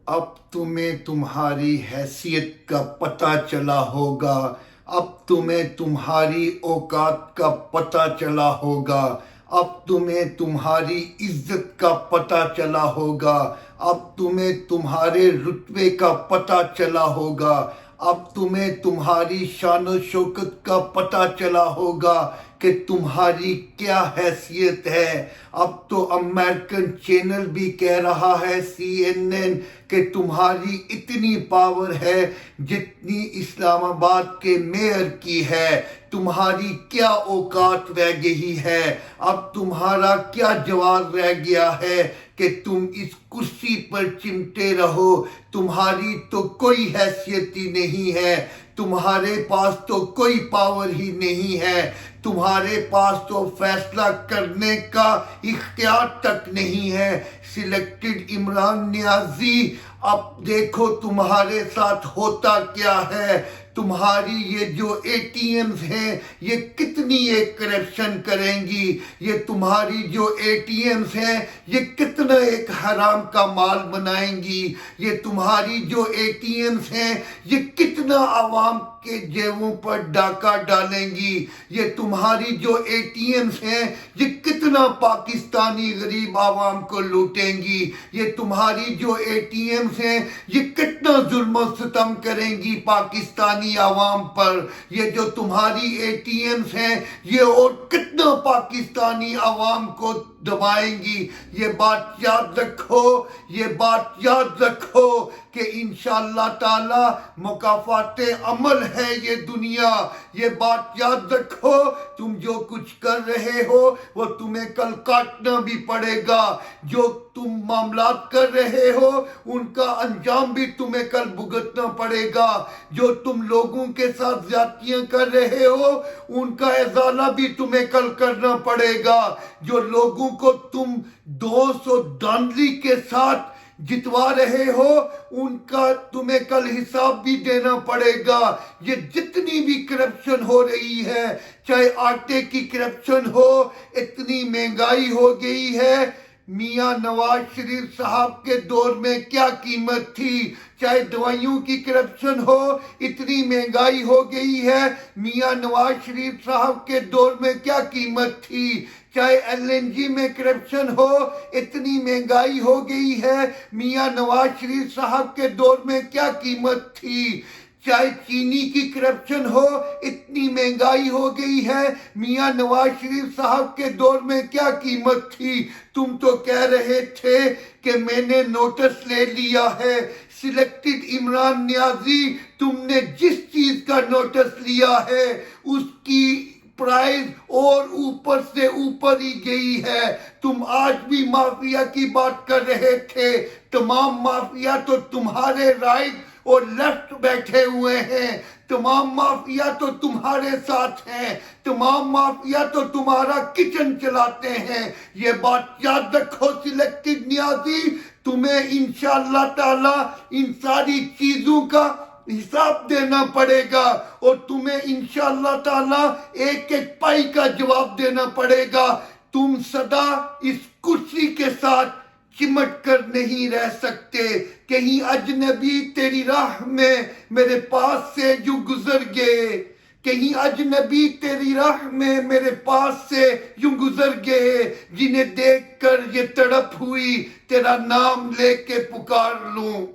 اب تمہیں تمہاری حیثیت کا پتہ چلا ہوگا، اب تمہیں تمہاری اوقات کا پتہ چلا ہوگا، اب تمہیں تمہاری عزت کا پتہ چلا ہوگا، اب تمہیں تمہارے رتبے کا پتہ چلا ہوگا، اب تمہیں تمہاری شان و شوکت کا پتہ چلا ہوگا کہ تمہاری کیا حیثیت ہے۔ اب تو امریکن چینل بھی کہہ رہا ہے، CNN، کہ تمہاری اتنی پاور ہے جتنی اسلام آباد کے میئر کی ہے۔ تمہاری کیا اوقات رہ گئی ہے، اب تمہارا کیا جواز رہ گیا ہے کہ تم اس کرسی پر چمٹے رہو۔ تمہاری تو کوئی حیثیت ہی نہیں ہے، تمہارے پاس تو کوئی پاور ہی نہیں ہے، تمہارے پاس تو فیصلہ کرنے کا اختیار تک نہیں ہے۔ سلیکٹڈ عمران نیازی، اب دیکھو تمہارے ساتھ ہوتا کیا ہے۔ تمہاری یہ جو ATMs ہیں یہ کتنی ایک کرپشن کریں گی، یہ تمہاری جو ATMs ہیں یہ کتنا ایک حرام کا مال بنائیں گی، یہ تمہاری جو ATMs ہیں یہ کتنا عوام کے جیبوں پر ڈاکہ ڈالیں گی، یہ تمہاری جو ATMs ہیں یہ کتنا پاکستانی غریب عوام کو لوٹیں گی، یہ تمہاری جو ATMs ہیں یہ کتنا ظلم و ستم کریں گی پاکستانی عوام پر، یہ جو تمہاری ATMs ہیں یہ اور کتنا پاکستانی عوام کو دبائیں گی۔ یہ بات یاد رکھو، یہ بات یاد رکھو کہ انشاءاللہ تعالی مکافات عمل ہے یہ دنیا۔ یہ بات یاد رکھو، تم جو کچھ کر رہے ہو وہ تمہیں کل کاٹنا بھی پڑے گا، جو تم معاملات کر رہے ہو ان کا انجام بھی تمہیں کل بھگتنا پڑے گا، جو تم لوگوں کے ساتھ زیادتیاں کر رہے ہو ان کا ازالہ بھی تمہیں کل کرنا پڑے گا، جو لوگوں کو تم 200 دھاندلی کے ساتھ جتوا رہے ہو ان کا تمہیں کل حساب بھی دینا پڑے گا۔ یہ جتنی بھی کرپشن ہو رہی ہے، چاہے آٹے کی کرپشن ہو، اتنی مہنگائی ہو گئی ہے، میاں نواز شریف صاحب کے دور میں کیا قیمت تھی، چاہے دوائیوں کی کرپشن ہو، اتنی مہنگائی ہو گئی ہے، میاں نواز شریف صاحب کے دور میں کیا قیمت تھی، چاہے LNG میں کرپشن ہو، اتنی مہنگائی ہو گئی ہے، میاں نواز شریف صاحب کے دور میں کیا قیمت تھی، چاہے چینی کی کرپشن ہو، اتنی مہنگائی ہو گئی ہے، میاں نواز شریف صاحب کے دور میں کیا قیمت تھی۔ تم تو کہہ رہے تھے کہ میں نے نوٹس لے لیا ہے، سلیکٹڈ عمران نیازی، تم نے جس چیز کا نوٹس لیا ہے اس کی پرائز اور اوپر سے اوپر ہی گئی ہے۔ تم آج بھی مافیا کی بات کر رہے تھے، تمام مافیا تو تمہارے رائٹ اور لیفٹ بیٹھے ہوئے ہیں، تمام مافیا تو تمہارے ساتھ ہیں، تمام مافیا تو تمہارا کچن چلاتے ہیں۔ یہ بات یاد رکھو سلیکٹڈ نیازی، تمہیں انشاءاللہ تعالی ان ساری چیزوں کا حساب دینا پڑے گا، اور تمہیں انشاءاللہ تعالی ایک ایک پائی کا جواب دینا پڑے گا۔ تم سدا اس کرسی کے ساتھ چمٹ کر نہیں رہ سکتے، کہیں اجنبی تیری راہ میں میرے پاس سے یوں گزر گئے، کہیں اجنبی تیری راہ میں میرے پاس سے یوں گزر گئے، جنہیں دیکھ کر یہ تڑپ ہوئی تیرا نام لے کے پکار لوں۔